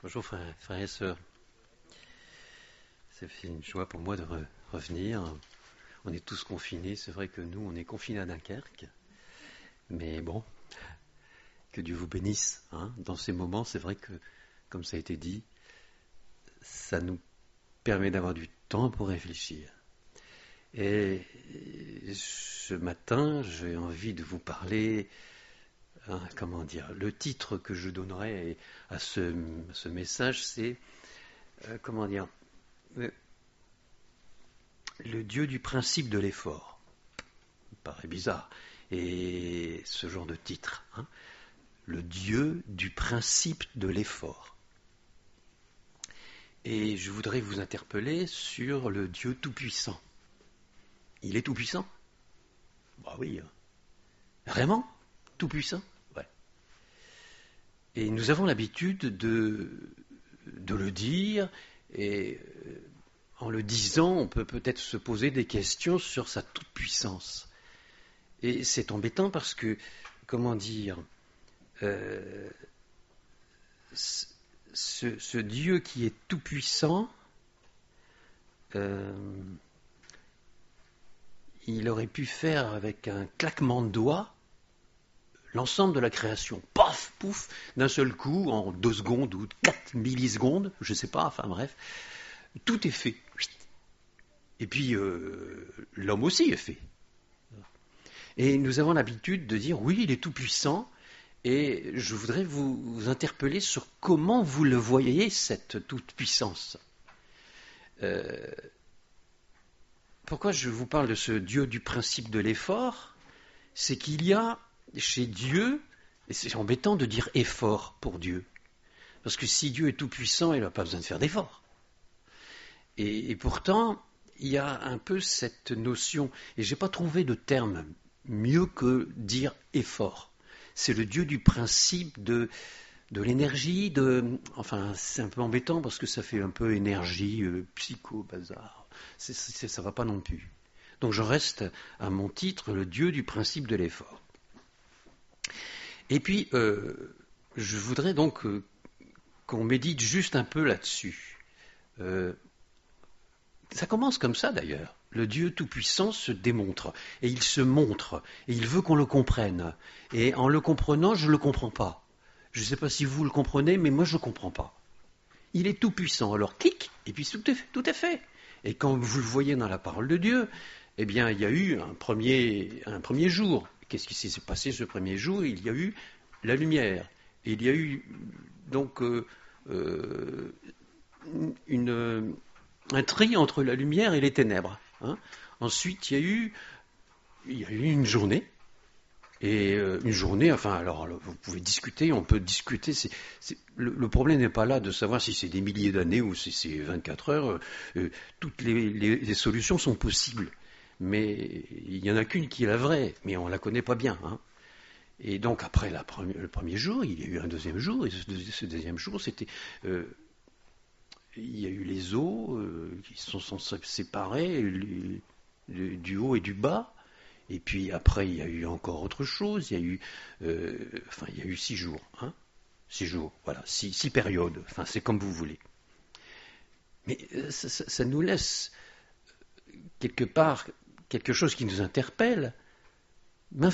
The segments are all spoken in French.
Bonjour frères et sœurs. C'est une joie pour moi de revenir. On est tous confinés. C'est vrai que nous, on est confinés à Dunkerque. Mais bon, que Dieu vous bénisse. Dans ces moments, c'est vrai que, comme ça a été dit, ça nous permet d'avoir du temps pour réfléchir. Et ce matin, j'ai envie de vous parler, le titre que je donnerai à ce message, c'est, le Dieu du principe de l'effort. Ça paraît bizarre. Et ce genre de titre, le Dieu du principe de l'effort. Et je voudrais vous interpeller sur le Dieu tout-puissant. Il est tout-puissant ? Bah oui. Vraiment ? Tout-puissant ? Ouais. Et nous avons l'habitude de le dire, et en le disant, on peut peut-être se poser des questions sur sa toute-puissance. Et c'est embêtant parce que, ce Dieu qui est tout-puissant, il aurait pu faire avec un claquement de doigts l'ensemble de la création. Paf, pouf, d'un seul coup, en 2 secondes ou 4 millisecondes, je ne sais pas, enfin bref, tout est fait. Et puis, l'homme aussi est fait. Et nous avons l'habitude de dire, oui, il est tout-puissant, et je voudrais vous interpeller sur comment vous le voyez, cette toute-puissance. Pourquoi je vous parle de ce Dieu du principe de l'effort ? C'est qu'il y a chez Dieu, et c'est embêtant de dire effort pour Dieu, parce que si Dieu est tout-puissant, il n'a pas besoin de faire d'effort. Et pourtant, il y a un peu cette notion, et je n'ai pas trouvé de terme mieux que dire effort. C'est le Dieu du principe de l'énergie, c'est un peu embêtant parce que ça fait un peu énergie, psycho, bazar. Ça ne va pas non plus. Donc je reste à mon titre, le Dieu du principe de l'effort. Et puis, je voudrais donc qu'on médite juste un peu là-dessus. Ça commence comme ça d'ailleurs. Le Dieu tout-puissant se démontre, et il se montre, et il veut qu'on le comprenne. Et en le comprenant, je ne le comprends pas. Je ne sais pas si vous le comprenez, mais moi je ne comprends pas. Il est tout-puissant, alors clic, et puis tout est fait. Et quand vous le voyez dans la parole de Dieu, eh bien il y a eu un premier jour. Qu'est-ce qui s'est passé ce premier jour ? Il y a eu la lumière. Et il y a eu donc un tri entre la lumière et les ténèbres. Ensuite, il y a eu une journée. Et une journée, alors vous pouvez discuter, on peut discuter. Le problème n'est pas là de savoir si c'est des milliers d'années ou si c'est 24 heures. Toutes les solutions sont possibles. Mais il n'y en a qu'une qui est la vraie, mais on ne la connaît pas bien. Et donc après le premier jour, il y a eu un deuxième jour, et ce deuxième jour, c'était... il y a eu les eaux qui sont séparées du haut et du bas. Et puis après, il y a eu encore autre chose. Il y a eu 6 jours. 6 jours, voilà, 6 périodes. C'est comme vous voulez. Mais ça nous laisse quelque part quelque chose qui nous interpelle. Mais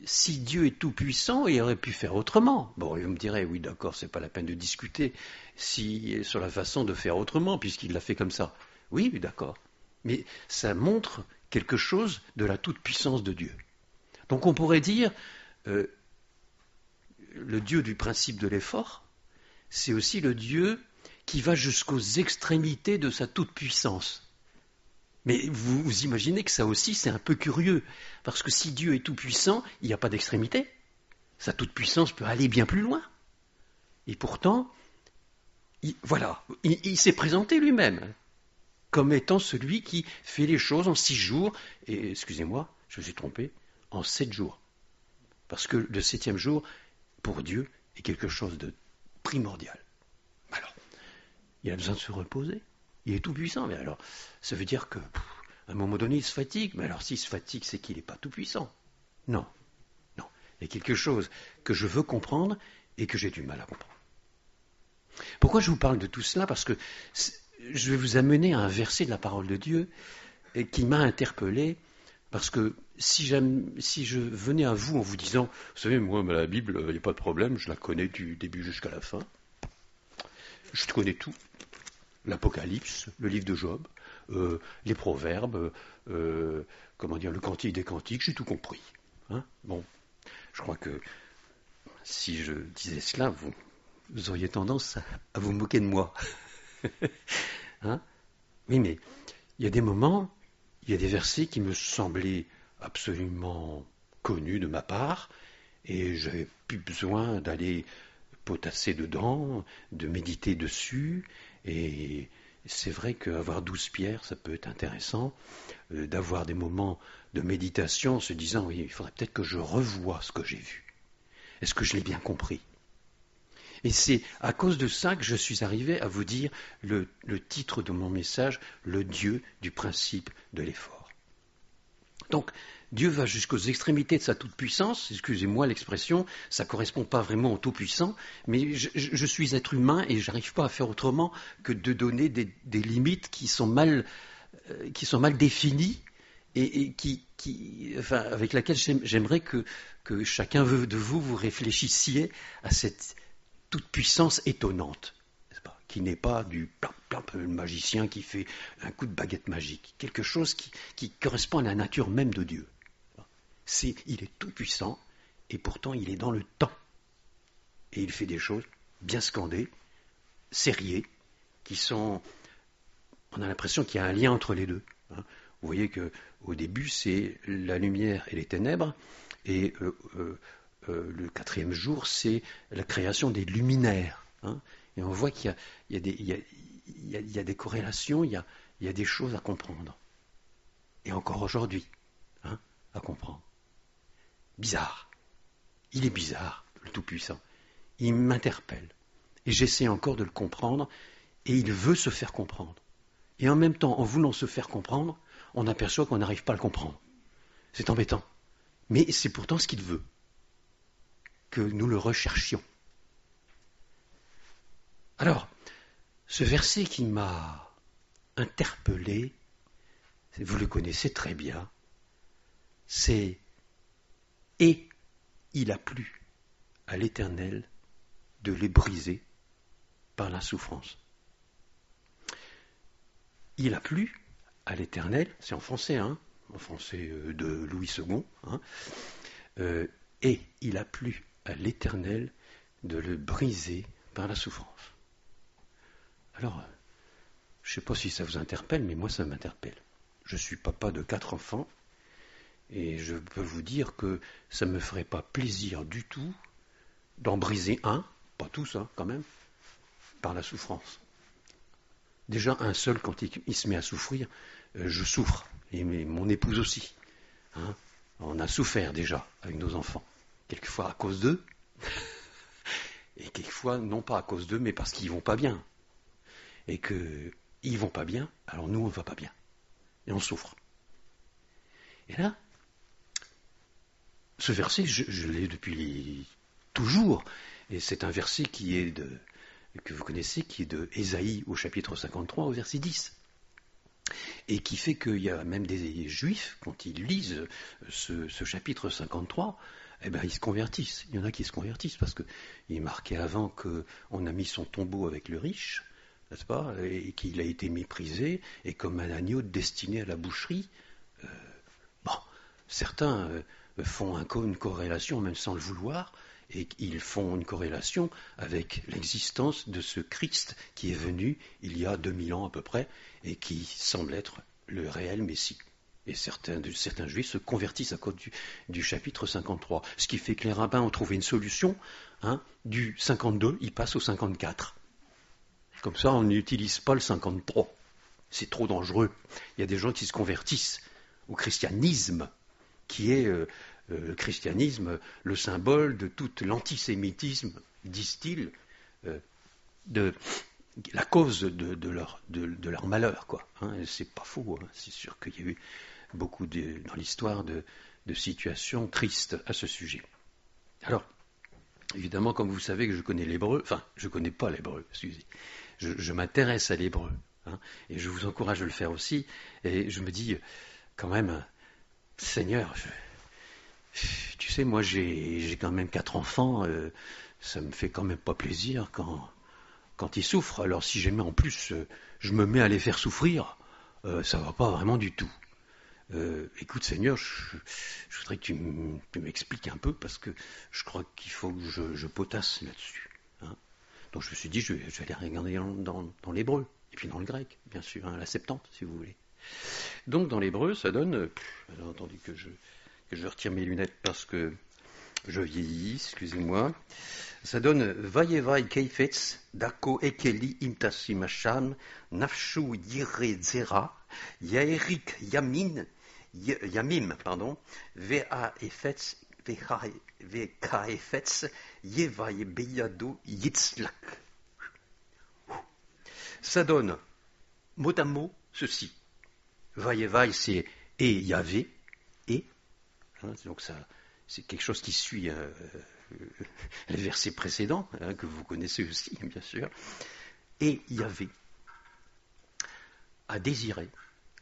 si Dieu est tout-puissant, il aurait pu faire autrement. Bon, il me dirait, oui, d'accord, c'est pas la peine de discuter sur la façon de faire autrement, puisqu'il l'a fait comme ça. Oui, d'accord. Mais ça montre quelque chose de la toute-puissance de Dieu. Donc on pourrait dire, le Dieu du principe de l'effort, c'est aussi le Dieu qui va jusqu'aux extrémités de sa toute-puissance. Mais vous imaginez que ça aussi, c'est un peu curieux, parce que si Dieu est tout-puissant, il n'y a pas d'extrémité. Sa toute-puissance peut aller bien plus loin. Et pourtant, il s'est présenté lui-même comme étant celui qui fait les choses en 6 jours, et excusez-moi, je me suis trompé, en 7 jours. Parce que le 7e jour, pour Dieu, est quelque chose de primordial. Alors, il a besoin de se reposer. Il est tout puissant, mais alors, ça veut dire qu'à un moment donné, il se fatigue. Mais alors, s'il se fatigue, c'est qu'il n'est pas tout puissant. Non. Il y a quelque chose que je veux comprendre et que j'ai du mal à comprendre. Pourquoi je vous parle de tout cela? Parce que je vais vous amener à un verset de la parole de Dieu qui m'a interpellé, parce que si je venais à vous en vous disant, vous savez, moi, la Bible, il n'y a pas de problème, je la connais du début jusqu'à la fin, je connais tout, l'Apocalypse, le livre de Job, les Proverbes, le Cantique des Cantiques, j'ai tout compris. Hein, bon, je crois que si je disais cela, vous auriez tendance à vous moquer de moi. Hein? Oui, mais il y a des moments, il y a des versets qui me semblaient absolument connus de ma part, et j'avais plus besoin d'aller potasser dedans, de méditer dessus, et c'est vrai qu'avoir 12 pierres, ça peut être intéressant, d'avoir des moments de méditation en se disant, oui, il faudrait peut-être que je revoie ce que j'ai vu. Est-ce que je l'ai bien compris? Et c'est à cause de ça que je suis arrivé à vous dire le titre de mon message, le Dieu du principe de l'effort. Donc, Dieu va jusqu'aux extrémités de sa toute-puissance, excusez-moi l'expression, ça ne correspond pas vraiment au tout-puissant, mais je suis être humain et je n'arrive pas à faire autrement que de donner des limites qui sont mal définies et avec laquelle j'aimerais que chacun de vous réfléchissiez à cette toute puissance étonnante, n'est-ce pas, qui n'est pas du magicien qui fait un coup de baguette magique, quelque chose qui correspond à la nature même de Dieu. Il est tout puissant et pourtant il est dans le temps. Et il fait des choses bien scandées, serrées, on a l'impression qu'il y a un lien entre les deux. Vous voyez qu'au début c'est la lumière et les ténèbres, et le 4e jour, c'est la création des luminaires. Et on voit qu'il y a des corrélations, il y a des choses à comprendre. Et encore aujourd'hui, à comprendre. Bizarre. Il est bizarre, le Tout-Puissant. Il m'interpelle. Et j'essaie encore de le comprendre, et il veut se faire comprendre. Et en même temps, en voulant se faire comprendre, on aperçoit qu'on n'arrive pas à le comprendre. C'est embêtant. Mais c'est pourtant ce qu'il veut. Que nous le recherchions. Alors, ce verset qui m'a interpellé, vous le connaissez très bien, c'est « Et il a plu à l'Éternel de les briser par la souffrance. » Il a plu à l'Éternel, c'est en français, en français de Louis II, et il a plu à l'Éternel de le briser par la souffrance. Alors, je ne sais pas si ça vous interpelle, mais moi ça m'interpelle. Je suis papa de 4 enfants, et je peux vous dire que ça ne me ferait pas plaisir du tout d'en briser un, pas tous quand même, par la souffrance. Déjà un seul, quand il se met à souffrir, je souffre, et mon épouse aussi. On a souffert déjà avec nos enfants, quelquefois à cause d'eux, et quelquefois non pas à cause d'eux, mais parce qu'ils ne vont pas bien. Et qu'ils ne vont pas bien, alors nous on ne va pas bien. Et on souffre. Et là, ce verset, je l'ai depuis toujours, et c'est un verset que vous connaissez, qui est de Ésaïe au chapitre 53 au verset 10. Et qui fait qu'il y a même des juifs, quand ils lisent ce chapitre 53, ils se convertissent. Il y en a qui se convertissent, parce qu'il est marqué avant qu'on a mis son tombeau avec le riche, n'est-ce pas, et qu'il a été méprisé, et comme un agneau destiné à la boucherie. Certains font une corrélation, même sans le vouloir, et ils font une corrélation avec l'existence de ce Christ qui est venu il y a 2000 ans à peu près, et qui semble être le réel Messie. Et certains juifs se convertissent à cause du chapitre 53. Ce qui fait que les rabbins ont trouvé une solution, du 52, ils passent au 54. Comme ça, on n'utilise pas le 53. C'est trop dangereux. Il y a des gens qui se convertissent au christianisme, qui est le christianisme, le symbole de tout l'antisémitisme, disent-ils, de la cause de leur malheur, quoi. C'est pas faux. C'est sûr qu'il y a eu beaucoup dans l'histoire de situations tristes à ce sujet. Alors, Évidemment, comme vous savez que je connais l'hébreu, enfin, je ne connais pas l'hébreu, excusez. Je m'intéresse à l'hébreu, hein, et je vous encourage à le faire aussi. Et je me dis, quand même, Seigneur, tu sais, moi j'ai quand même 4 enfants, ça me fait quand même pas plaisir quand ils souffrent. Alors si jamais en plus je me mets à les faire souffrir, ça va pas vraiment du tout. Écoute Seigneur, je voudrais que tu m'expliques un peu parce que je crois qu'il faut que je potasse là-dessus. Hein. Donc je me suis dit, je vais aller regarder dans l'hébreu, et puis dans le grec, bien sûr, hein, la Septante, si vous voulez. Donc dans l'hébreu, ça donne, alors attendez que je retire mes lunettes parce que je vieillis, excusez-moi, ça donne Vayevai keifetz, dako ekeli imtasimasham, nafshu yirezera, yaerik yamim, vea efetz, veka efetz, yevai beyado yitzlak. Ça donne, mot à mot, ceci. Vayevai, c'est et Yahvé, et, hein, donc ça, c'est quelque chose qui suit les versets précédents, hein, que vous connaissez aussi, bien sûr. Et Yahvé a désiré,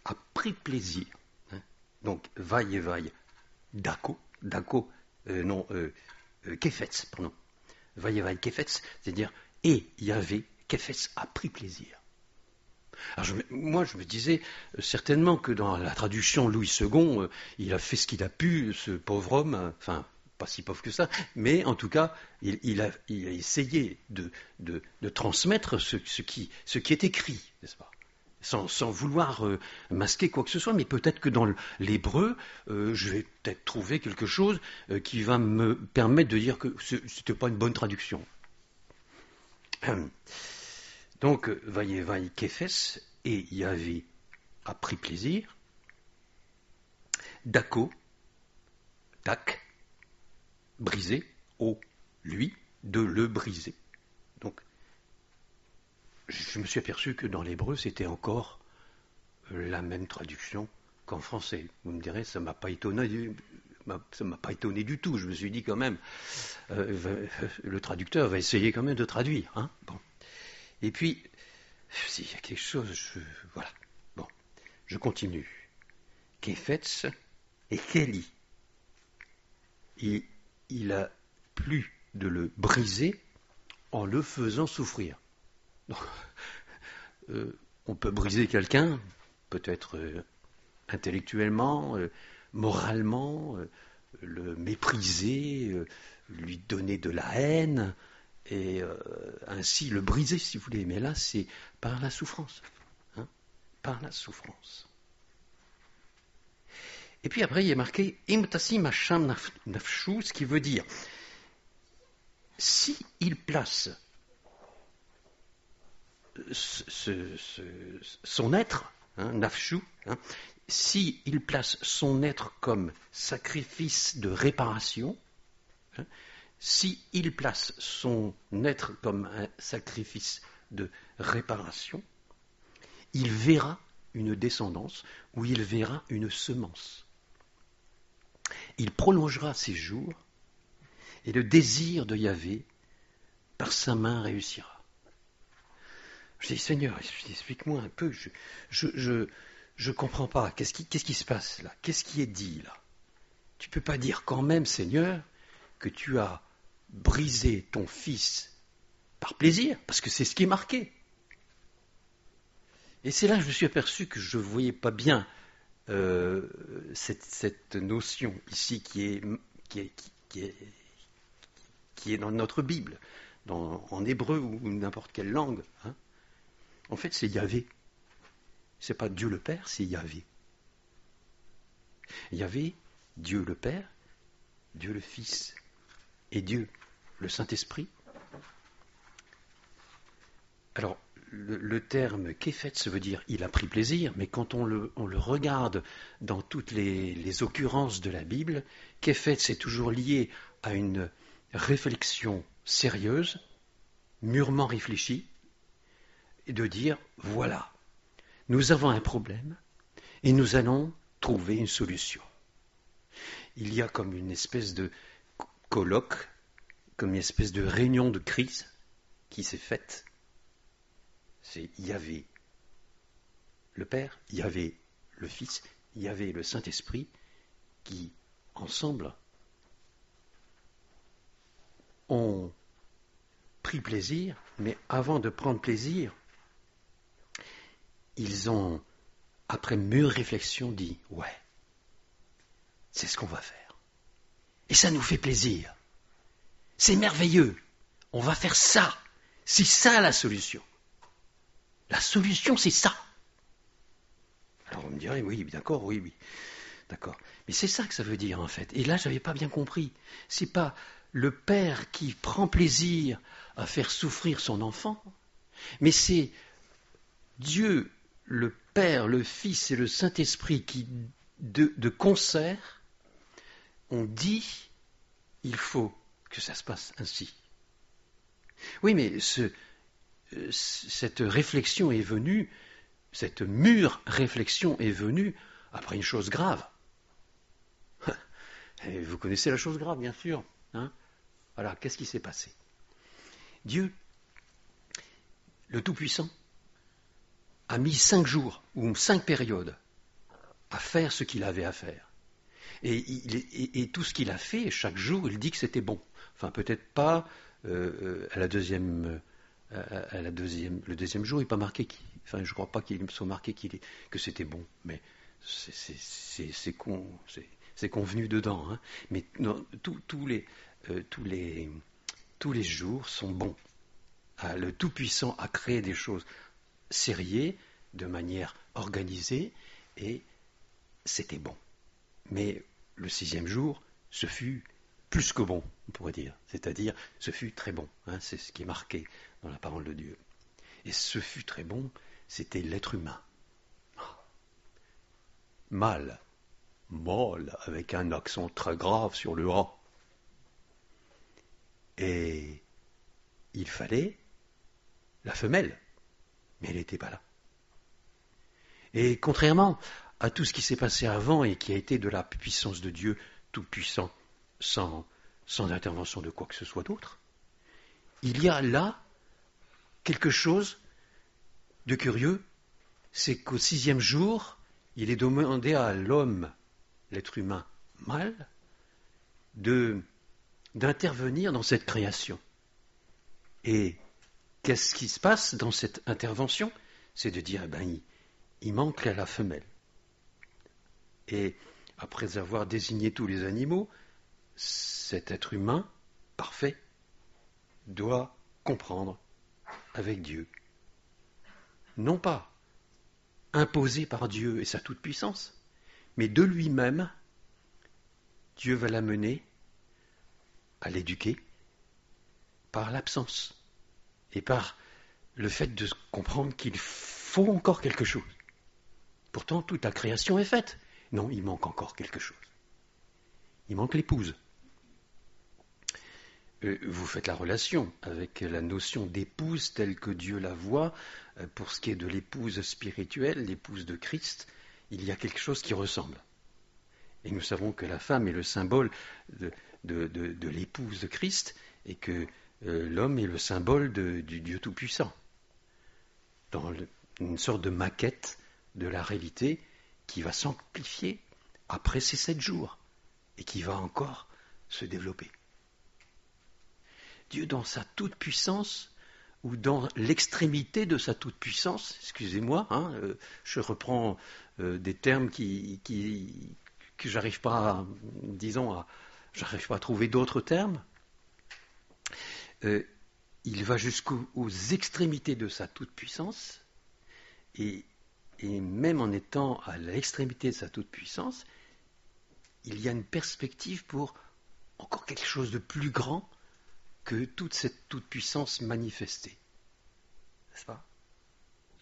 a pris plaisir. Hein, donc, Vayevai, Dako, Kefetz, pardon. Vayevai Kefetz, c'est-à-dire, et Yahvé, Kefetz a pris plaisir. Alors moi, je me disais certainement que dans la traduction Louis II, il a fait ce qu'il a pu, ce pauvre homme, enfin, pas si pauvre que ça, mais en tout cas, il a essayé de transmettre ce qui est écrit, n'est-ce pas, sans vouloir masquer quoi que ce soit, mais peut-être que dans l'hébreu, je vais peut-être trouver quelque chose qui va me permettre de dire que ce n'était pas une bonne traduction. Donc, Vayevai Kefes, et Yahvé a pris plaisir. Dako, tak, briser, au, lui, de le briser. Donc, je me suis aperçu que dans l'hébreu, c'était encore la même traduction qu'en français. Vous me direz, ça ne m'a pas étonné du tout. Je me suis dit quand même, le traducteur va essayer quand même de traduire. Hein, bon. Et puis, s'il y a quelque chose, voilà. Bon, je continue. Kefetz et Keli. Il a plu de le briser en le faisant souffrir. Donc, on peut briser quelqu'un, peut-être intellectuellement, moralement, le mépriser, lui donner de la haine, et ainsi le briser, si vous voulez. Mais là, c'est par la souffrance. Hein, par la souffrance. Et puis après, il est marqué Imtasi Masham Nafshu, ce qui veut dire si il place son être, hein, Nafshu, hein, si il place son être comme sacrifice de réparation, hein, si il place son être comme un sacrifice de réparation, il verra une descendance ou il verra une semence. Il prolongera ses jours et le désir de Yahvé par sa main réussira. Je dis, Seigneur, explique-moi un peu, je comprends pas, qu'est-ce qui se passe là? Qu'est-ce qui est dit là? Tu peux pas dire quand même, Seigneur, que tu as brisé ton fils par plaisir, parce que c'est ce qui est marqué. Et c'est là que je me suis aperçu que je ne voyais pas bien cette notion ici qui est dans notre Bible, en hébreu ou n'importe quelle langue. Hein. En fait, c'est Yahvé. Ce n'est pas Dieu le Père, c'est Yahvé. Yahvé, Dieu le Père, Dieu le Fils et Dieu le Saint-Esprit. Alors, le terme Kefetz veut dire il a pris plaisir, mais quand on le regarde dans toutes les occurrences de la Bible, Kefetz est toujours lié à une réflexion sérieuse, mûrement réfléchie, et de dire voilà, nous avons un problème et nous allons trouver une solution. Il y a comme une espèce de colloque, comme une espèce de réunion de crise qui s'est faite. Il y avait le Père, il y avait le Fils, il y avait le Saint-Esprit qui, ensemble, ont pris plaisir, mais avant de prendre plaisir, ils ont, après mûre réflexion, dit « Ouais, c'est ce qu'on va faire. Et ça nous fait plaisir. C'est merveilleux. On va faire ça. C'est ça la solution. La solution, c'est ça. » Alors on me dirait « Oui, d'accord, oui, d'accord. » Mais c'est ça que ça veut dire en fait. Et là, je n'avais pas bien compris. C'est pas le Père qui prend plaisir à faire souffrir son enfant, mais c'est Dieu, le Père, le Fils et le Saint-Esprit qui, de concert, ont dit il faut que ça se passe ainsi. Oui, mais cette réflexion est venue, cette mûre réflexion est venue après une chose grave. Et vous connaissez la chose grave, bien sûr. Hein ? Voilà, qu'est-ce qui s'est passé ? Dieu, le Tout-Puissant, a mis 5 jours ou 5 périodes à faire ce qu'il avait à faire. Et tout ce qu'il a fait, chaque jour, il dit que c'était bon. Enfin, peut-être pas le deuxième jour, il n'est pas marqué. Enfin, je ne crois pas qu'il soit marqué que c'était bon, mais c'est convenu dedans. Hein. Mais non, tous les jours sont bons. Le Tout-Puissant a créé des choses sériées, de manière organisée, et c'était bon. Mais le 6e jour, ce fut plus que bon, on pourrait dire. C'est-à-dire, ce fut très bon. Hein, c'est ce qui est marqué dans la parole de Dieu. Et ce fut très bon, c'était l'être humain. Mâle, avec un accent très grave sur le A. Et il fallait la femelle, mais elle n'était pas là. Et contrairement à tout ce qui s'est passé avant et qui a été de la puissance de Dieu tout-puissant, sans intervention de quoi que ce soit d'autre, il y a là quelque chose de curieux, c'est qu'au 6e jour, il est demandé à l'homme, l'être humain mâle, d'intervenir dans cette création. Et qu'est-ce qui se passe dans cette intervention ? C'est de dire, il manque la femelle. Et après avoir désigné tous les animaux, cet être humain parfait doit comprendre avec Dieu. Non pas imposé par Dieu et sa toute-puissance, mais de lui-même, Dieu va l'amener à l'éduquer par l'absence et par le fait de comprendre qu'il faut encore quelque chose. Pourtant, toute la création est faite. Non, il manque encore quelque chose. Il manque l'épouse. Vous faites la relation avec la notion d'épouse telle que Dieu la voit. Pour ce qui est de l'épouse spirituelle, l'épouse de Christ, il y a quelque chose qui ressemble. Et nous savons que la femme est le symbole de l'épouse de Christ et que l'homme est le symbole du Dieu Tout-Puissant. Dans une sorte de maquette de la réalité qui va s'amplifier après ces 7 jours et qui va encore se développer. Dieu, dans sa toute-puissance, ou dans l'extrémité de sa toute-puissance, excusez-moi, je reprends des termes que j'arrive pas, j'arrive pas à trouver d'autres termes. Il va jusqu'aux extrémités de sa toute-puissance, et même en étant à l'extrémité de sa toute-puissance, il y a une perspective pour encore quelque chose de plus grand que toute cette toute-puissance manifestée. N'est-ce pas ?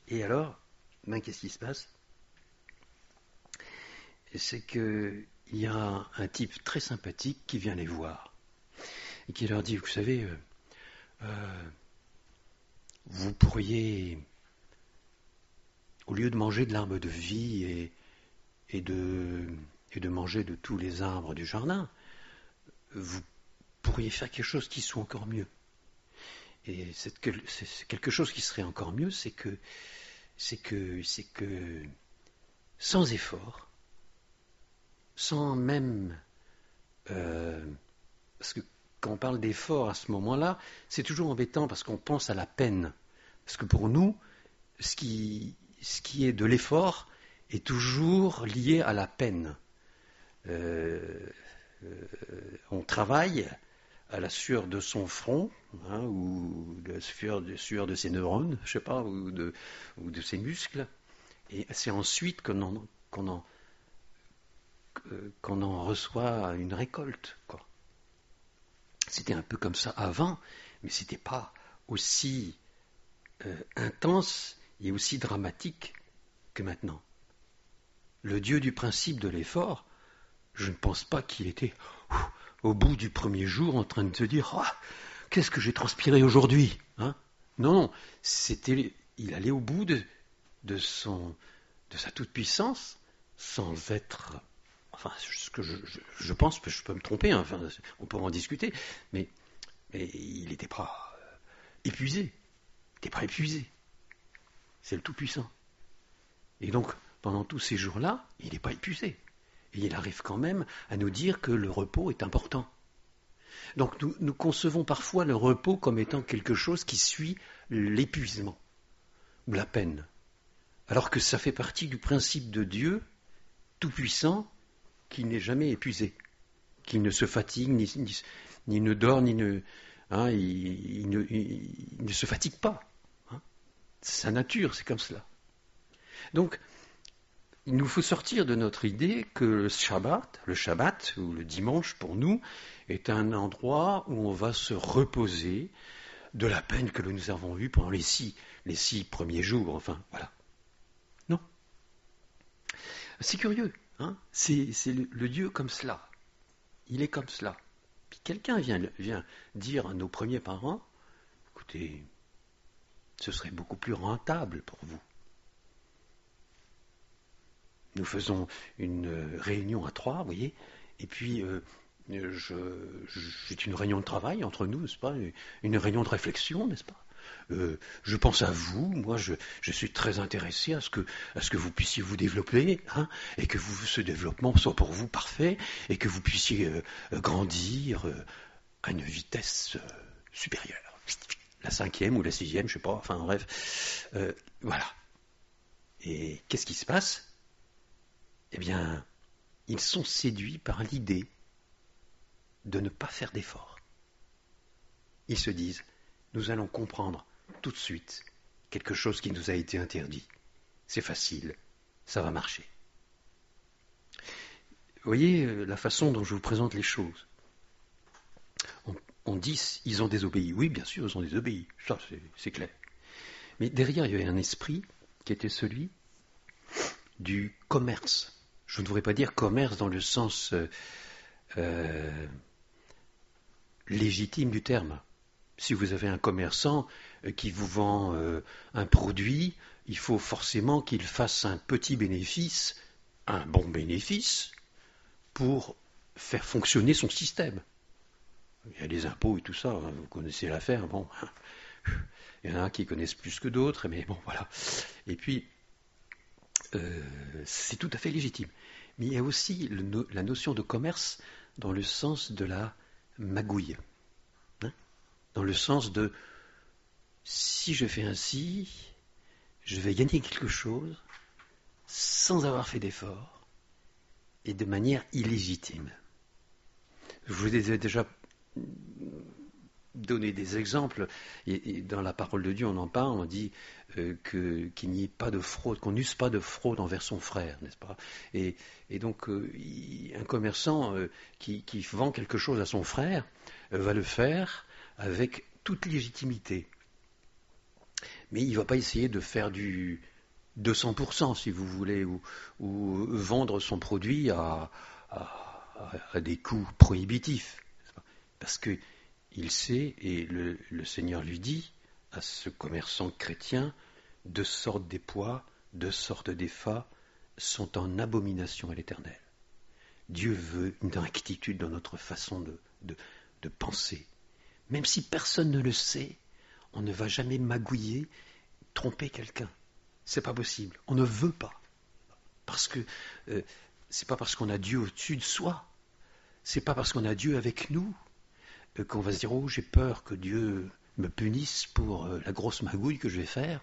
Et alors, qu'est-ce qui se passe ? C'est qu'il y a un type très sympathique qui vient les voir et qui leur dit, vous savez, vous pourriez, au lieu de manger de l'arbre de vie et de manger de tous les arbres du jardin, vous pourriez faire quelque chose qui soit encore mieux. Et c'est quelque chose qui serait encore mieux, c'est que sans effort, sans même... parce que quand on parle d'effort à ce moment-là, c'est toujours embêtant parce qu'on pense à la peine. Parce que pour nous, ce qui est de l'effort est toujours lié à la peine. On travaille à la sueur de son front, ou la sueur de ses neurones, je sais pas, ou de ses muscles, et c'est ensuite qu'on en reçoit une récolte, quoi. C'était un peu comme ça avant, mais c'était pas aussi intense et aussi dramatique que maintenant. Le Dieu du principe de l'effort, je ne pense pas qu'il était au bout du premier jour en train de se dire qu'est-ce que j'ai transpiré aujourd'hui, hein? Non, il allait au bout de sa toute-puissance sans être, enfin, ce que je pense que je peux me tromper, hein, enfin, on peut en discuter, mais il n'était pas épuisé. Il n'était pas épuisé. C'est le Tout-Puissant. Et donc, pendant tous ces jours-là, il n'est pas épuisé. Et il arrive quand même à nous dire que le repos est important. Donc nous concevons parfois le repos comme étant quelque chose qui suit l'épuisement ou la peine. Alors que ça fait partie du principe de Dieu, tout-puissant, qui n'est jamais épuisé, qui ne se fatigue, ni ne dort, il ne se fatigue pas. Hein. Sa nature, c'est comme cela. Donc, il nous faut sortir de notre idée que le Shabbat, ou le dimanche pour nous, est un endroit où on va se reposer de la peine que nous avons eue pendant les six premiers jours, enfin, voilà. Non. C'est curieux, hein, c'est le Dieu comme cela. Il est comme cela. Puis quelqu'un vient dire à nos premiers parents, écoutez, ce serait beaucoup plus rentable pour vous. Nous faisons une réunion à 3, vous voyez, et puis c'est une réunion de travail entre nous, n'est-ce pas, une réunion de réflexion, n'est-ce pas. Je pense à vous, moi je suis très intéressé à ce que vous puissiez vous développer, hein, et que ce développement soit pour vous parfait, et que vous puissiez grandir à une vitesse supérieure. La 5e ou la 6e, je sais pas, enfin bref, voilà. Et qu'est-ce qui se passe ? Eh bien, ils sont séduits par l'idée de ne pas faire d'efforts. Ils se disent, nous allons comprendre tout de suite quelque chose qui nous a été interdit. C'est facile, ça va marcher. Vous voyez la façon dont je vous présente les choses. On dit, ils ont désobéi. Oui, bien sûr, ils ont désobéi. Ça, c'est clair. Mais derrière, il y avait un esprit qui était celui du commerce. Je ne devrais pas dire commerce dans le sens légitime du terme. Si vous avez un commerçant qui vous vend un produit, il faut forcément qu'il fasse un petit bénéfice, un bon bénéfice, pour faire fonctionner son système. Il y a les impôts et tout ça, hein, vous connaissez l'affaire, bon. Il y en a qui connaissent plus que d'autres, mais bon, voilà. Et puis, c'est tout à fait légitime. Mais il y a aussi la notion de commerce dans le sens de la magouille. Hein, dans le sens de, si je fais ainsi, je vais gagner quelque chose sans avoir fait d'effort et de manière illégitime. Je vous ai déjà donné des exemples, et dans la parole de Dieu on en parle, on dit qu'il n'y ait pas de fraude, qu'on n'use pas de fraude envers son frère, n'est-ce pas ? Et donc un commerçant qui vend quelque chose à son frère va le faire avec toute légitimité. Mais il ne va pas essayer de faire du 200%, si vous voulez, ou vendre son produit à des coûts prohibitifs. Parce qu'il sait, et le Seigneur lui dit, à ce commerçant chrétien, 2 sortes d'épois, 2 sortes d'effats sont en abomination à l'Éternel. Dieu veut une rectitude dans notre façon de penser. Même si personne ne le sait, on ne va jamais magouiller, tromper quelqu'un. C'est pas possible. On ne veut pas. Parce que c'est pas parce qu'on a Dieu au-dessus de soi, c'est pas parce qu'on a Dieu avec nous qu'on va se dire oh j'ai peur que Dieu me punisse pour la grosse magouille que je vais faire,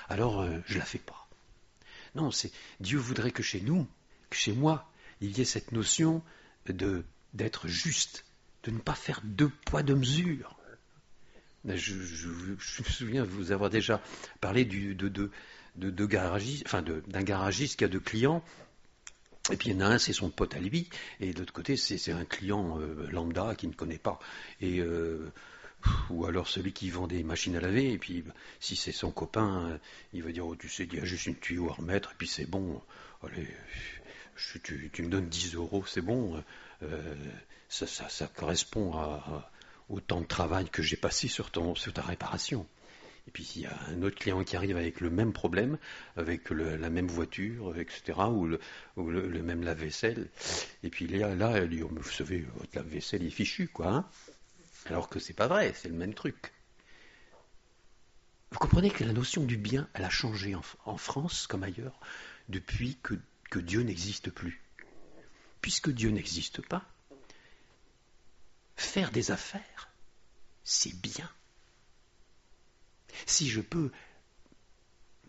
alors je la fais pas. Non, c'est Dieu voudrait que chez nous, que chez moi, il y ait cette notion d'être juste, de ne pas faire deux poids deux mesures. Je me souviens vous avoir déjà parlé d'un garagiste qui a deux clients. Et puis il y en a un, c'est son pote à lui, et de l'autre côté, c'est un client lambda qui ne connaît pas. Et, ou alors celui qui vend des machines à laver, et puis si c'est son copain, il va dire oh, tu sais, il y a juste une tuyau à remettre, et puis c'est bon, allez, tu me donnes 10 euros, c'est bon, ça correspond au temps de travail que j'ai passé sur ta réparation. Et puis il y a un autre client qui arrive avec le même problème, avec la même voiture, etc., ou le même lave-vaisselle. Et puis là, elle dit, oh, vous savez, votre lave-vaisselle est fichu, quoi. Hein, alors que c'est pas vrai, c'est le même truc. Vous comprenez que la notion du bien, elle a changé en France comme ailleurs depuis que Dieu n'existe plus. Puisque Dieu n'existe pas, faire des affaires, c'est bien. Si je peux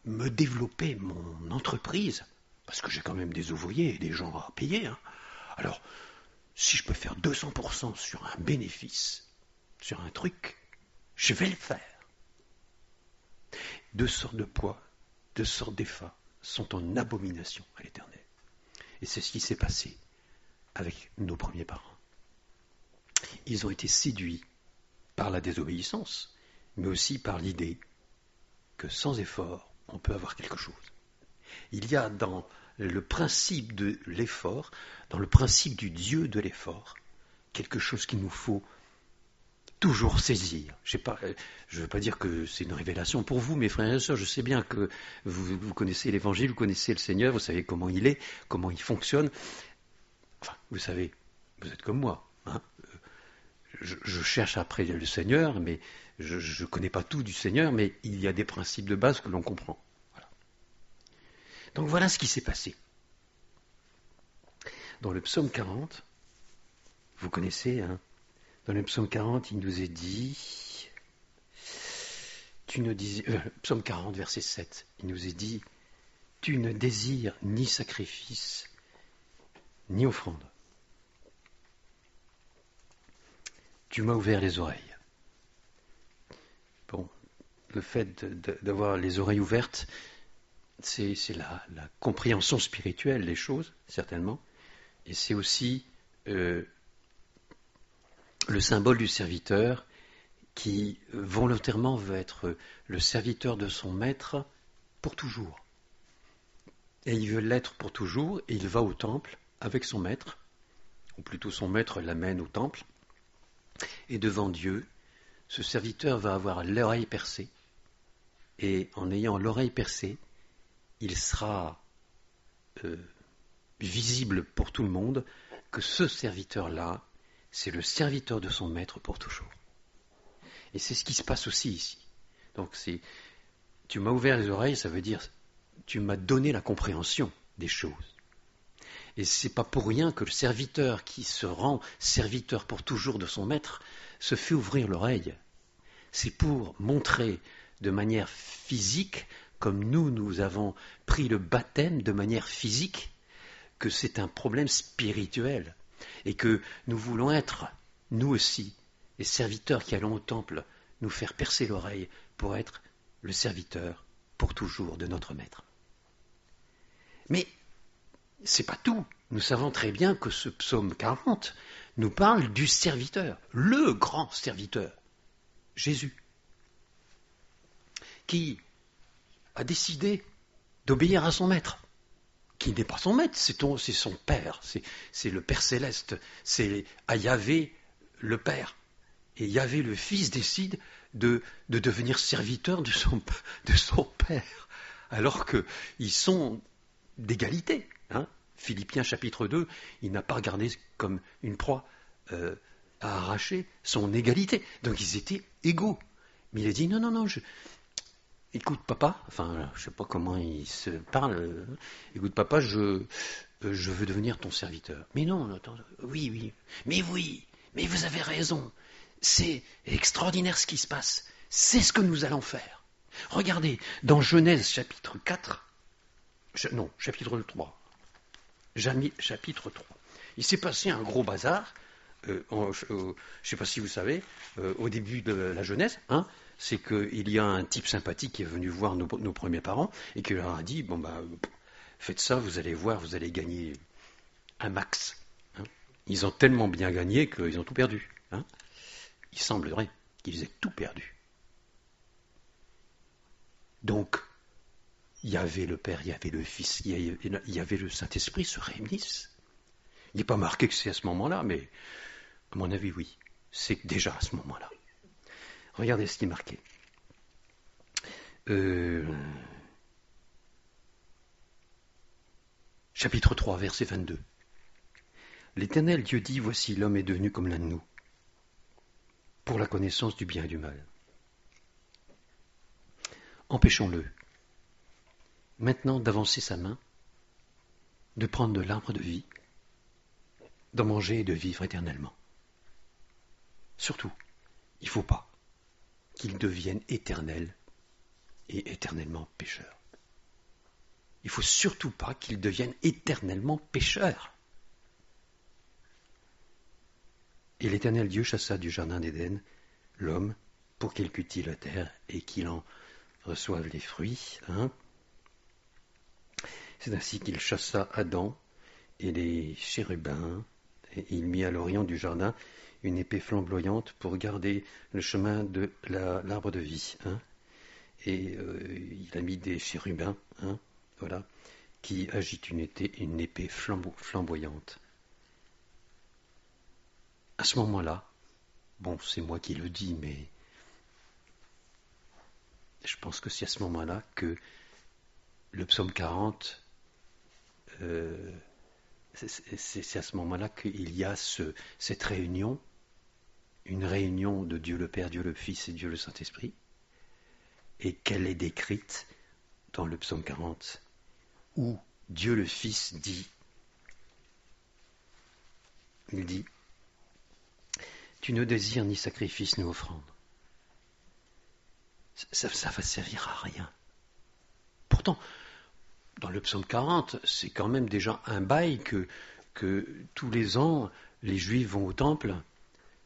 me développer mon entreprise, parce que j'ai quand même des ouvriers et des gens à payer, hein, alors si je peux faire 200% sur un bénéfice, sur un truc, je vais le faire. Deux sortes de poids, deux sortes d'effats sont en abomination à l'Éternel. Et c'est ce qui s'est passé avec nos premiers parents. Ils ont été séduits par la désobéissance, mais aussi par l'idée que sans effort, on peut avoir quelque chose. Il y a dans le principe de l'effort, dans le principe du Dieu de l'effort, quelque chose qu'il nous faut toujours saisir. Je ne veux pas dire que c'est une révélation pour vous, mes frères et sœurs, je sais bien que vous connaissez l'Évangile, vous connaissez le Seigneur, vous savez comment il est, comment il fonctionne. Enfin, vous savez, vous êtes comme moi, hein. Je cherche après le Seigneur, mais je ne connais pas tout du Seigneur, mais il y a des principes de base que l'on comprend. Voilà. Donc voilà ce qui s'est passé. Dans le psaume 40, vous connaissez, hein, dans le psaume 40, il nous est dit, psaume 40, verset 7, il nous est dit, tu ne désires ni sacrifice, ni offrande. Tu m'as ouvert les oreilles. Bon, le fait d'avoir les oreilles ouvertes, c'est la compréhension spirituelle des choses, certainement, et c'est aussi le symbole du serviteur qui volontairement veut être le serviteur de son maître pour toujours. Et il veut l'être pour toujours, et il va au temple avec son maître, ou plutôt son maître l'amène au temple, et devant Dieu, ce serviteur va avoir l'oreille percée, et en ayant l'oreille percée, il sera visible pour tout le monde que ce serviteur-là, c'est le serviteur de son maître pour toujours. Et c'est ce qui se passe aussi ici. Donc tu m'as ouvert les oreilles, ça veut dire tu m'as donné la compréhension des choses. Et c'est pas pour rien que le serviteur qui se rend serviteur pour toujours de son maître se fait ouvrir l'oreille. C'est pour montrer de manière physique, comme nous avons pris le baptême de manière physique, que c'est un problème spirituel et que nous voulons être, nous aussi, les serviteurs qui allons au temple, nous faire percer l'oreille pour être le serviteur pour toujours de notre maître. Mais c'est pas tout. Nous savons très bien que ce psaume 40 nous parle du serviteur, le grand serviteur, Jésus, qui a décidé d'obéir à son maître, qui n'est pas son maître, c'est son Père, c'est le Père céleste, c'est à Yahvé le Père. Et Yahvé le Fils décide de devenir serviteur de son Père, alors qu'ils sont d'égalité. Hein. Philippiens chapitre 2, il n'a pas regardé comme une proie à arracher son égalité. Donc ils étaient égaux. Mais il a dit non, non, non, écoute papa, enfin je sais pas comment il se parle, écoute papa, je veux devenir ton serviteur. Mais non, attends, oui, mais vous avez raison. C'est extraordinaire ce qui se passe. C'est ce que nous allons faire. Regardez, dans Genèse chapitre 4, non, chapitre 3, chapitre 3, il s'est passé un gros bazar, je ne sais pas si vous savez, au début de la Genèse, hein, c'est qu'il y a un type sympathique qui est venu voir nos premiers parents et qui leur a dit, bon bah, faites ça, vous allez voir, vous allez gagner un max. Hein. Ils ont tellement bien gagné qu'ils ont tout perdu. Hein. Il semblerait qu'ils aient tout perdu. Donc, il y avait le Père, il y avait le Fils, il y avait le Saint-Esprit se réunissent. Il n'est pas marqué que c'est à ce moment-là, mais à mon avis, oui. C'est déjà à ce moment-là. Regardez ce qui est marqué. Chapitre 3, verset 22. L'Éternel Dieu dit, voici l'homme est devenu comme l'un de nous, pour la connaissance du bien et du mal. Empêchons-le, maintenant d'avancer sa main, de prendre de l'arbre de vie, d'en manger et de vivre éternellement. Surtout, il ne faut pas qu'il devienne éternel et éternellement pécheur. Il ne faut surtout pas qu'il devienne éternellement pécheur. Et l'Éternel Dieu chassa du jardin d'Éden l'homme pour qu'il cultive la terre et qu'il en reçoive les fruits. Hein. C'est ainsi qu'il chassa Adam et les chérubins, et il mit à l'orient du jardin une épée flamboyante pour garder le chemin de l'arbre de vie. Hein. Et il a mis des chérubins, hein, voilà, qui agitent une épée flamboyante. À ce moment-là, bon, c'est moi qui le dis, mais je pense que c'est à ce moment-là que le psaume 40, c'est à ce moment-là qu'il y a cette réunion, une réunion de Dieu le Père, Dieu le Fils et Dieu le Saint-Esprit, et qu'elle est décrite dans le psaume 40, où Dieu le Fils dit, il dit, tu ne désires ni sacrifice ni offrande. Ça va servir à rien. Pourtant, dans le psaume 40, c'est quand même déjà un bail que tous les ans, les Juifs vont au temple.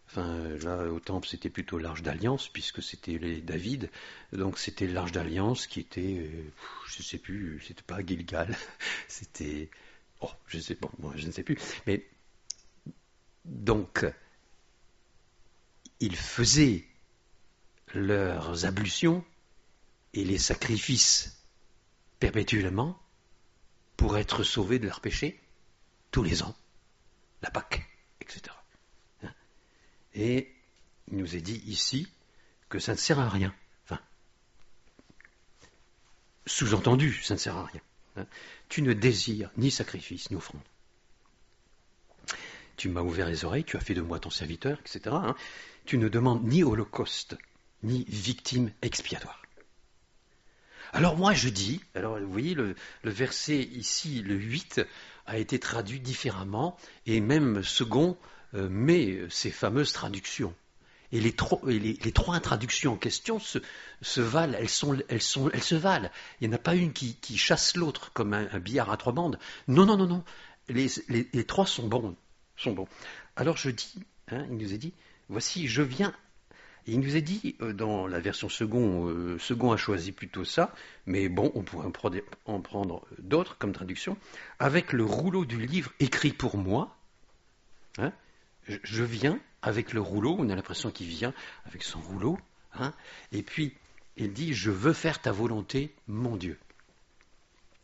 Enfin, là, au temple, c'était plutôt l'Arche d'Alliance, puisque c'était les David. Donc, c'était l'Arche d'Alliance qui était, je ne sais plus, c'était pas à Gilgal. C'était, je ne sais plus. Mais, donc, ils faisaient leurs ablutions et les sacrifices perpétuellement pour être sauvés de leurs péchés tous les ans, la Pâque, etc. Et il nous est dit ici que ça ne sert à rien. Enfin, sous-entendu, ça ne sert à rien. Tu ne désires ni sacrifice ni offrande. Tu m'as ouvert les oreilles, tu as fait de moi ton serviteur, etc. Tu ne demandes ni holocauste, ni victime expiatoire. Alors moi je dis, alors vous voyez le verset ici, le 8, a été traduit différemment, et même Second met ces fameuses traductions. Et les trois traductions en question se valent, elles se valent. Il n'y en a pas une qui chasse l'autre comme un billard à trois bandes. Non. Les trois sont bons. Alors je dis, il nous est dit, voici, je viens. Et il nous est dit, dans la version Second a choisi plutôt ça, mais bon, on pourrait en prendre d'autres comme traduction, avec le rouleau du livre écrit pour moi. Je viens avec le rouleau, on a l'impression qu'il vient avec son rouleau, et puis il dit, je veux faire ta volonté, mon Dieu.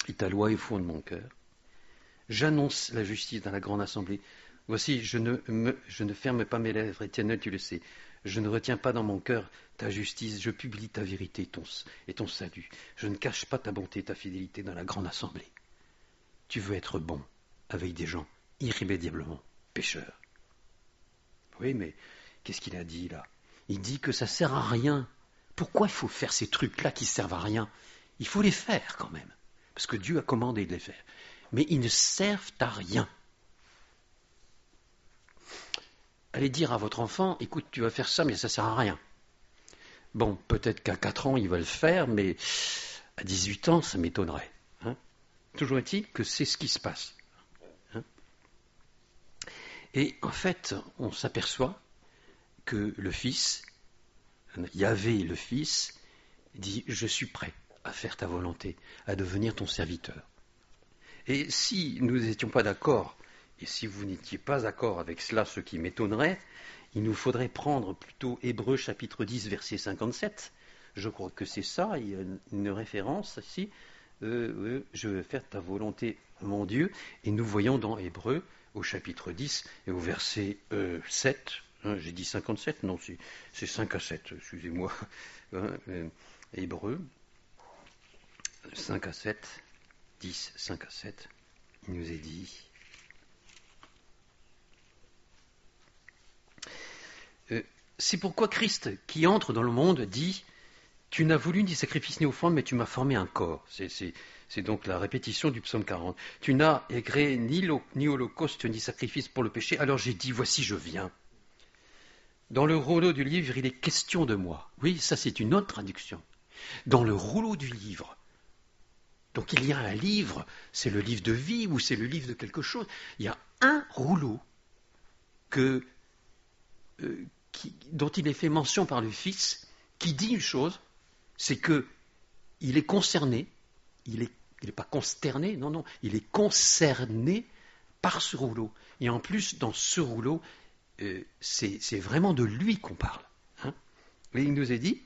Et ta loi est au fond de mon cœur. J'annonce la justice dans la grande assemblée. Voici, je ne ferme pas mes lèvres, Éternel, tu le sais. Je ne retiens pas dans mon cœur ta justice, je publie ta vérité et ton salut. Je ne cache pas ta bonté et ta fidélité dans la grande assemblée. Tu veux être bon avec des gens irrémédiablement pécheurs. Oui, mais qu'est-ce qu'il a dit là? Il dit que ça ne sert à rien. Pourquoi il faut faire ces trucs-là qui ne servent à rien? Il faut les faire quand même, parce que Dieu a commandé de les faire. Mais ils ne servent à rien. Allez dire à votre enfant, écoute, tu vas faire ça, mais ça ne sert à rien. Bon, peut-être qu'à 4 ans, il va le faire, mais à 18 ans, ça m'étonnerait. Hein. Toujours est-il que c'est ce qui se passe. Hein. Et en fait, on s'aperçoit que le Fils, Yahvé le Fils, dit, je suis prêt à faire ta volonté, à devenir ton serviteur. Et si nous n'étions pas d'accord, et si vous n'étiez pas d'accord avec cela, ce qui m'étonnerait, il nous faudrait prendre plutôt Hébreux chapitre 10, verset 57. Je crois que c'est ça, il y a une référence ici. Je vais faire ta volonté, mon Dieu. Et nous voyons dans Hébreux, au chapitre 10 et au verset 7, hein, j'ai dit 57, non, c'est 5 à 7, excusez-moi. Hébreux 5 à 7, 10, 5 à 7, il nous est dit... c'est pourquoi Christ, qui entre dans le monde, dit « Tu n'as voulu ni sacrifice ni offrande, mais tu m'as formé un corps. » C'est donc la répétition du psaume 40. « Tu n'as agréé ni holocauste ni sacrifice pour le péché, alors j'ai dit « Voici, je viens. » Dans le rouleau du livre, il est question de moi. Oui, ça c'est une autre traduction. Dans le rouleau du livre. Donc il y a un livre, c'est le livre de vie ou c'est le livre de quelque chose. Il y a un rouleau dont il est fait mention par le Fils, qui dit une chose, c'est que il est concerné, il n'est pas consterné, non, il est concerné par ce rouleau. Et en plus, dans ce rouleau, c'est vraiment de lui qu'on parle. Hein. Et il nous est dit,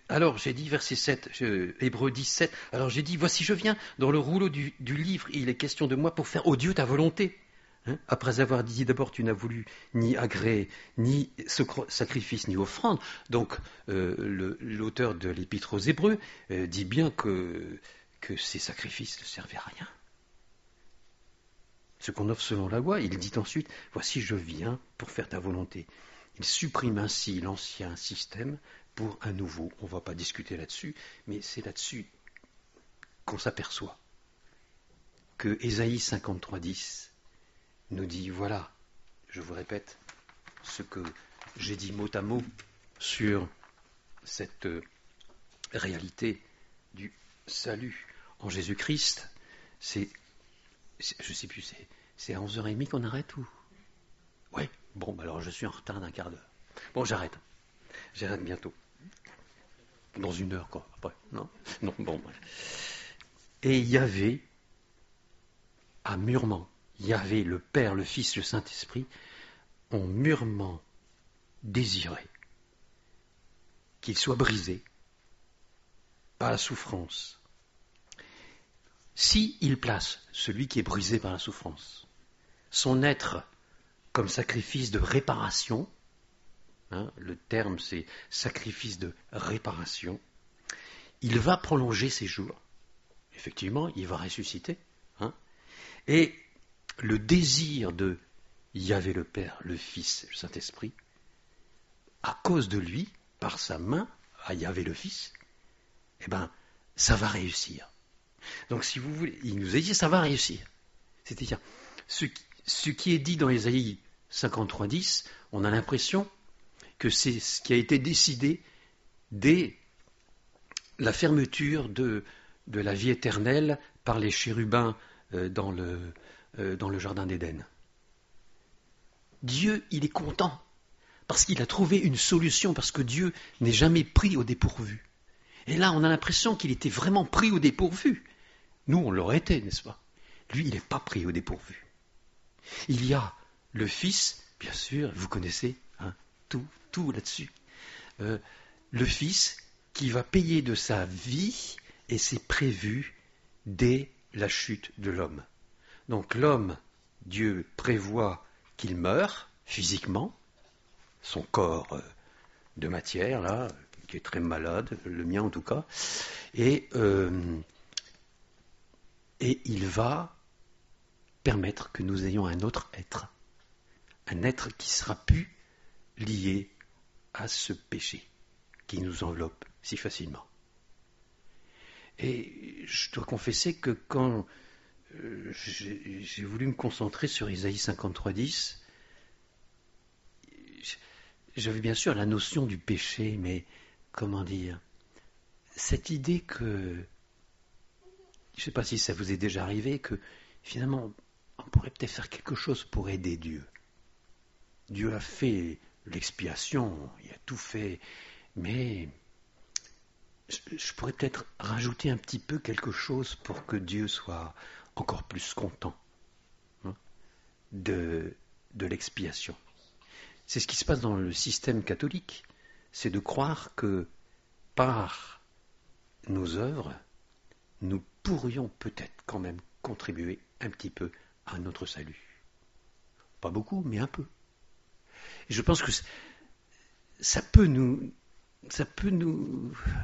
alors j'ai dit verset 7, Hébreux 17, alors j'ai dit, voici je viens, dans le rouleau du livre, il est question de moi pour faire, ô Dieu, ta volonté. Hein, après avoir dit d'abord tu n'as voulu ni agréé, ni sacrifice, ni offrande, donc l'auteur de l'Épître aux Hébreux dit bien que ces sacrifices ne servaient à rien. Ce qu'on offre selon la loi, il dit ensuite, voici je viens pour faire ta volonté. Il supprime ainsi l'ancien système pour un nouveau. On ne va pas discuter là-dessus, mais c'est là-dessus qu'on s'aperçoit que Ésaïe 53:10 nous dit, voilà, je vous répète, ce que j'ai dit mot à mot sur cette réalité du salut en Jésus-Christ, je ne sais plus, c'est à 11h30 qu'on arrête ou? Oui, bon, alors je suis en retard d'un quart d'heure. Bon, j'arrête bientôt. Dans 1 heure, quoi, après, non, bon, bref. Et Yahvé a mûrement, Yahvé, le Père, le Fils, le Saint-Esprit, ont mûrement désiré qu'il soit brisé par la souffrance. Si il place celui qui est brisé par la souffrance, son être comme sacrifice de réparation, hein, le terme c'est sacrifice de réparation, il va prolonger ses jours. Effectivement, il va ressusciter. Hein, et le désir de Yahvé le Père, le Fils, le Saint-Esprit, à cause de lui, par sa main, à Yahvé le Fils, eh ben, ça va réussir. Donc, si vous voulez, il nous a dit, ça va réussir. C'est-à-dire, ce qui est dit dans Ésaïe 53:10, on a l'impression que c'est ce qui a été décidé dès la fermeture de la vie éternelle par les chérubins dans le jardin d'Éden. Dieu, il est content parce qu'il a trouvé une solution, parce que Dieu n'est jamais pris au dépourvu. Et là, on a l'impression qu'il était vraiment pris au dépourvu. Nous, on l'aurait été, n'est-ce pas? Lui, il n'est pas pris au dépourvu. Il y a le Fils, bien sûr, vous connaissez hein, tout là-dessus. Le Fils qui va payer de sa vie, et c'est prévu dès la chute de l'homme. Donc l'homme, Dieu prévoit qu'il meure physiquement, son corps de matière, là, qui est très malade, le mien en tout cas, et il va permettre que nous ayons un autre être, un être qui sera plus lié à ce péché qui nous enveloppe si facilement. Et je dois confesser que quand j'ai voulu me concentrer sur Isaïe 53:10, j'avais bien sûr la notion du péché, mais comment dire, cette idée que, je ne sais pas si ça vous est déjà arrivé, que finalement on pourrait peut-être faire quelque chose pour aider Dieu. Dieu a fait l'expiation, il a tout fait, mais je pourrais peut-être rajouter un petit peu quelque chose pour que Dieu soit encore plus content, hein, de l'expiation. C'est ce qui se passe dans le système catholique, c'est de croire que par nos œuvres, nous pourrions peut-être quand même contribuer un petit peu à notre salut. Pas beaucoup, mais un peu. Et je pense que ça peut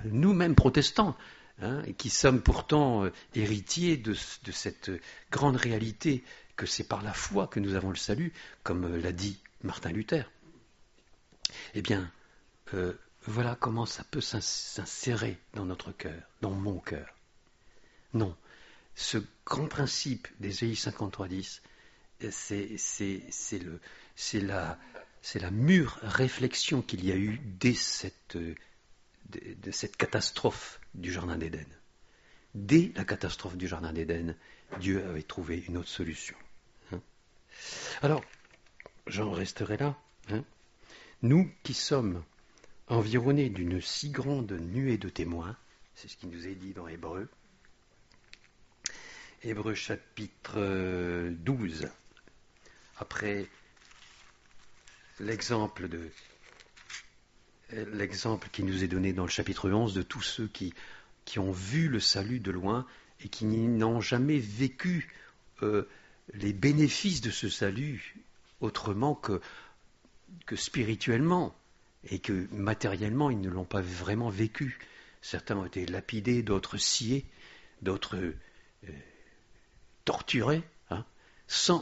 nous-mêmes protestants, hein, qui sommes pourtant héritiers de cette grande réalité que c'est par la foi que nous avons le salut, comme l'a dit Martin Luther. Eh bien, voilà comment ça peut s'insérer dans notre cœur, dans mon cœur. Non, ce grand principe d'Ésaïe 53:10, c'est la mûre réflexion qu'il y a eu dès de cette catastrophe du Jardin d'Éden. Dès la catastrophe du Jardin d'Éden, Dieu avait trouvé une autre solution. Hein. Alors, j'en resterai là. Hein. Nous qui sommes environnés d'une si grande nuée de témoins, c'est ce qui nous est dit dans Hébreux, Hébreux chapitre 12, après l'exemple qui nous est donné dans le chapitre 11 de tous ceux qui ont vu le salut de loin et qui n'ont jamais vécu les bénéfices de ce salut autrement que spirituellement, et que matériellement ils ne l'ont pas vraiment vécu. Certains ont été lapidés, d'autres sciés, d'autres torturés, hein,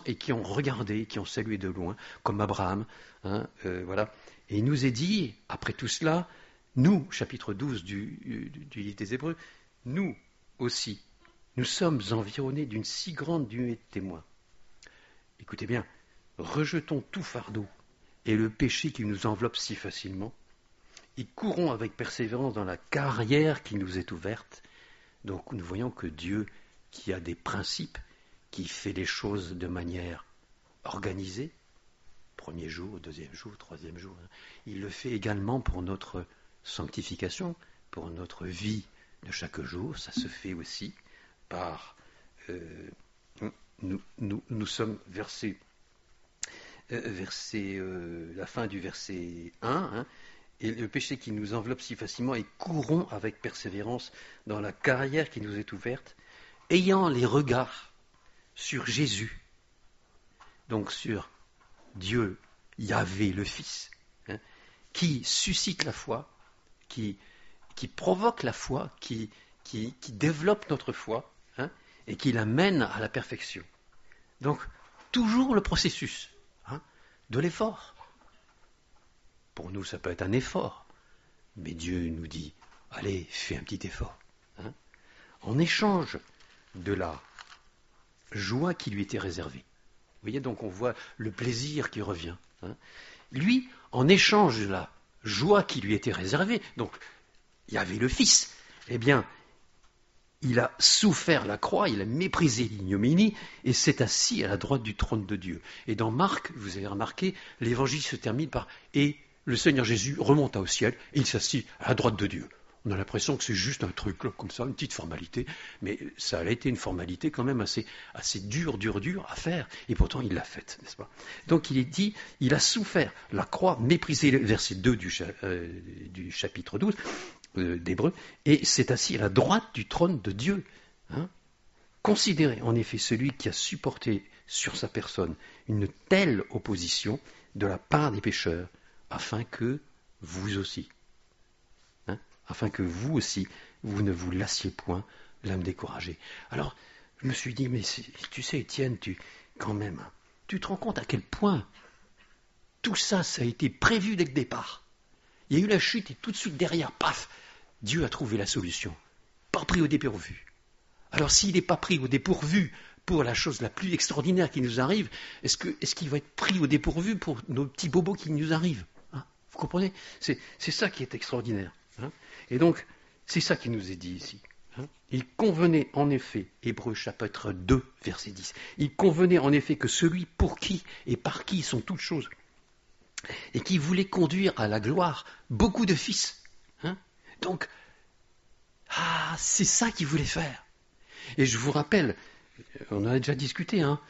et qui ont regardé, qui ont salué de loin, comme Abraham. Hein, voilà. Et il nous est dit, après tout cela, nous, chapitre 12 du livre des Hébreux, nous aussi, nous sommes environnés d'une si grande nuée de témoins. Écoutez bien, rejetons tout fardeau et le péché qui nous enveloppe si facilement, et courons avec persévérance dans la carrière qui nous est ouverte. Donc nous voyons que Dieu, qui a des principes, qui fait les choses de manière organisée, premier jour, deuxième jour, troisième jour, il le fait également pour notre sanctification, pour notre vie de chaque jour. Ça se fait aussi par... nous sommes la fin du verset 1, hein, et le péché qui nous enveloppe si facilement, et courons avec persévérance dans la carrière qui nous est ouverte, ayant les regards sur Jésus, donc sur Dieu, Yahvé, le Fils, hein, qui suscite la foi, qui provoque la foi, qui développe notre foi, hein, et qui la mène à la perfection. Donc, toujours le processus, hein, de l'effort. Pour nous, ça peut être un effort, mais Dieu nous dit, allez, fais un petit effort. Hein, en échange de la joie qui lui était réservée. Vous voyez, donc on voit le plaisir qui revient. Hein. Lui, en échange de la joie qui lui était réservée, donc il y avait le Fils, eh bien, il a souffert la croix, il a méprisé l'ignominie et s'est assis à la droite du trône de Dieu. Et dans Marc, vous avez remarqué, l'évangile se termine par « Et le Seigneur Jésus remonta au ciel et il s'assit à la droite de Dieu ». On a l'impression que c'est juste un truc là, comme ça, une petite formalité, mais ça a été une formalité quand même assez dure à faire, et pourtant il l'a faite, n'est-ce pas? Donc il est dit, il a souffert la croix, méprisé, verset 2 du chapitre 12 d'Hébreux, et s'est assis à la droite du trône de Dieu. Hein. Considérez en effet celui qui a supporté sur sa personne une telle opposition de la part des pécheurs, afin que vous aussi, vous ne vous lassiez point l'âme découragée. Alors, je me suis dit, mais tu sais, Étienne, quand même, tu te rends compte à quel point Tout ça, ça a été prévu dès le départ. Il y a eu la chute et tout de suite derrière, paf, Dieu a trouvé la solution. Pas pris au dépourvu. Alors s'il n'est pas pris au dépourvu pour la chose la plus extraordinaire qui nous arrive, est-ce qu'il va être pris au dépourvu pour nos petits bobos qui nous arrivent, hein? Vous comprenez? C'est ça qui est extraordinaire, hein? Et donc, c'est ça qui nous est dit ici, hein? Il convenait en effet, Hébreux chapitre 2, verset 10, il convenait en effet que celui pour qui et par qui sont toutes choses, et qui voulait conduire à la gloire beaucoup de fils, hein? Donc, c'est ça qu'il voulait faire. Et je vous rappelle, on en a déjà discuté, hein,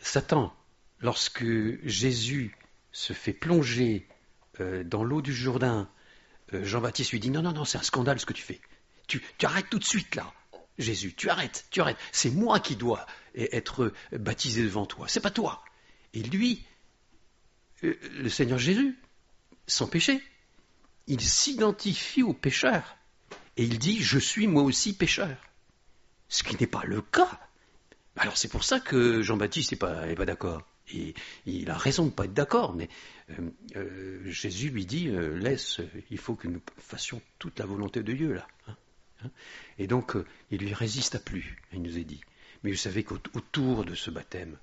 Satan, lorsque Jésus se fait plonger dans l'eau du Jourdain, Jean-Baptiste lui dit non, c'est un scandale ce que tu fais. Tu arrêtes tout de suite là, Jésus, tu arrêtes. C'est moi qui dois être baptisé devant toi, c'est pas toi. Et lui, le Seigneur Jésus, sans péché, il s'identifie au pécheur. Et il dit, je suis moi aussi pécheur. Ce qui n'est pas le cas. Alors c'est pour ça que Jean-Baptiste n'est pas d'accord. Et il a raison de ne pas être d'accord, mais Jésus lui dit, il faut que nous fassions toute la volonté de Dieu là. Hein. Et donc il lui résiste à plus, il nous est dit. Mais vous savez qu'autour de ce baptême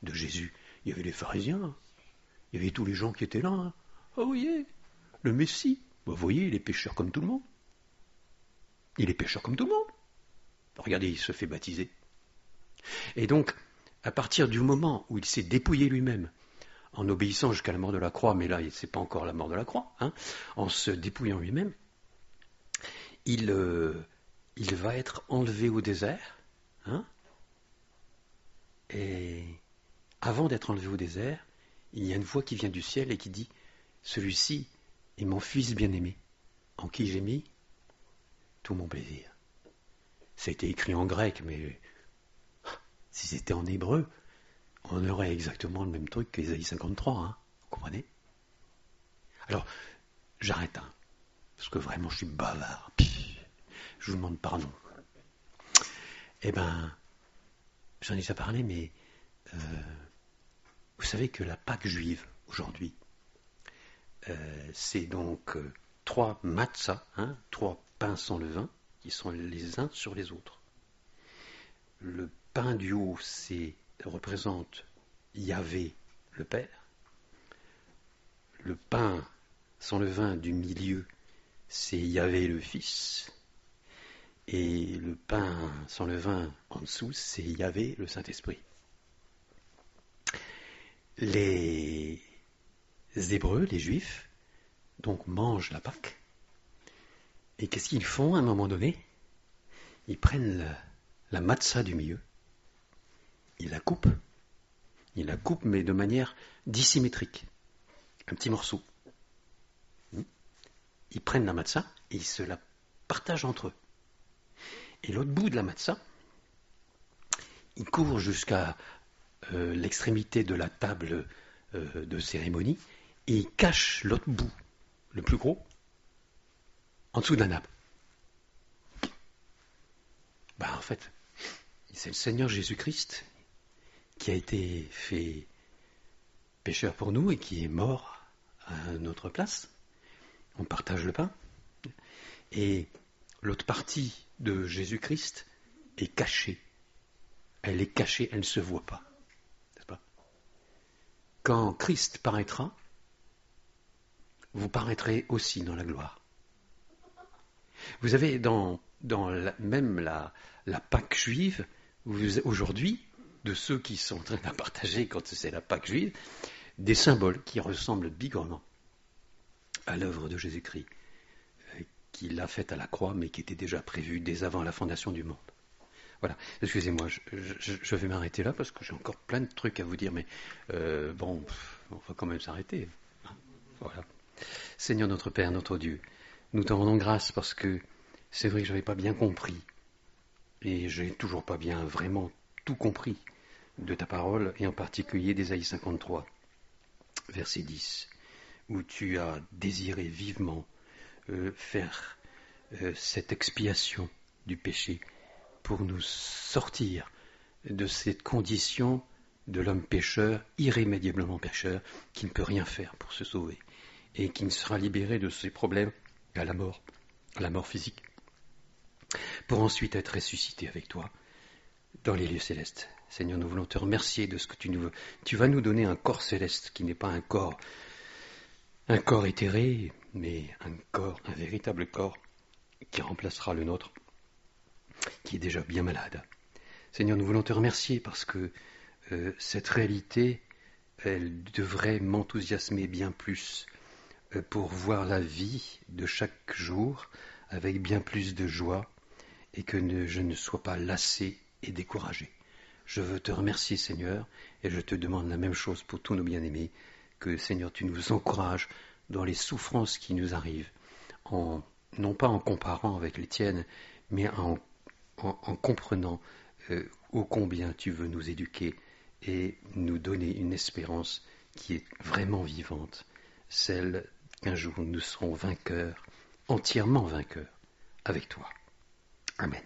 de Jésus, il y avait les pharisiens, il y avait tous les gens qui étaient là. Hein. Ah vous voyez, le Messie, vous voyez, il est pécheur comme tout le monde. Il est pécheur comme tout le monde. Regardez, il se fait baptiser. Et donc, à partir du moment où il s'est dépouillé lui-même, en obéissant jusqu'à la mort de la croix, mais là, c'est pas encore la mort de la croix, hein, en se dépouillant lui-même, il va être enlevé au désert, hein, et avant d'être enlevé au désert, il y a une voix qui vient du ciel et qui dit, celui-ci est mon fils bien-aimé, en qui j'ai mis tout mon plaisir. Ça a été écrit en grec, mais si c'était en hébreu, on aurait exactement le même truc qu'Ésaïe 53, hein, vous comprenez? Alors, j'arrête, hein, parce que vraiment je suis bavard. Je vous demande pardon. Eh ben, j'en ai déjà parlé, mais vous savez que la Pâque juive, aujourd'hui, c'est donc 3 matzah, hein, 3 pains sans levain, qui sont les uns sur les autres. Le pain du haut, représente Yahvé, le Père. Le pain sans levain du milieu, c'est Yahvé, le Fils. Et le pain sans levain en dessous, c'est Yahvé, le Saint-Esprit. Les Hébreux, les Juifs, donc mangent la Pâque. Et qu'est-ce qu'ils font à un moment donné? Ils prennent la matzah du milieu, ils la coupent, mais de manière dissymétrique, un petit morceau. Ils prennent la matzah et ils se la partagent entre eux. Et l'autre bout de la matzah, ils courent jusqu'à l'extrémité de la table de cérémonie et ils cachent l'autre bout, le plus gros, en dessous de la nappe. En fait, c'est le Seigneur Jésus-Christ qui a été fait pécheur pour nous et qui est mort à notre place. On partage le pain. Et l'autre partie de Jésus-Christ est cachée. Elle est cachée, elle ne se voit pas. N'est-ce pas? Quand Christ paraîtra, vous paraîtrez aussi dans la gloire. Vous avez même la Pâque juive, aujourd'hui, de ceux qui sont en train de la partager quand c'est la Pâque juive, des symboles qui ressemblent bigrement à l'œuvre de Jésus-Christ, qu'il a faite à la croix, mais qui était déjà prévue dès avant la fondation du monde. Voilà, excusez-moi, je vais m'arrêter là parce que j'ai encore plein de trucs à vous dire, mais on va quand même s'arrêter. Voilà. Seigneur notre Père, notre Dieu, nous te rendons grâce parce que c'est vrai que je n'avais pas bien compris, et j'ai toujours pas bien vraiment tout compris de ta parole, et en particulier d'Ésaïe 53, verset 10, où tu as désiré vivement faire cette expiation du péché pour nous sortir de cette condition de l'homme pécheur, irrémédiablement pécheur, qui ne peut rien faire pour se sauver, et qui ne sera libéré de ses problèmes à la mort physique, pour ensuite être ressuscité avec toi dans les lieux célestes. Seigneur, nous voulons te remercier de ce que tu vas nous donner un corps céleste qui n'est pas un corps éthéré, mais un véritable corps qui remplacera le nôtre, qui est déjà bien malade. Seigneur, nous voulons te remercier parce que cette réalité, elle devrait m'enthousiasmer bien plus pour voir la vie de chaque jour avec bien plus de joie et que je ne sois pas lassé et découragé. Je veux te remercier, Seigneur, et je te demande la même chose pour tous nos bien-aimés, que, Seigneur, tu nous encourages dans les souffrances qui nous arrivent, non pas en comparant avec les tiennes, mais en comprenant ô combien tu veux nous éduquer et nous donner une espérance qui est vraiment vivante, celle qu'un jour nous serons vainqueurs, entièrement vainqueurs, avec toi. Amen.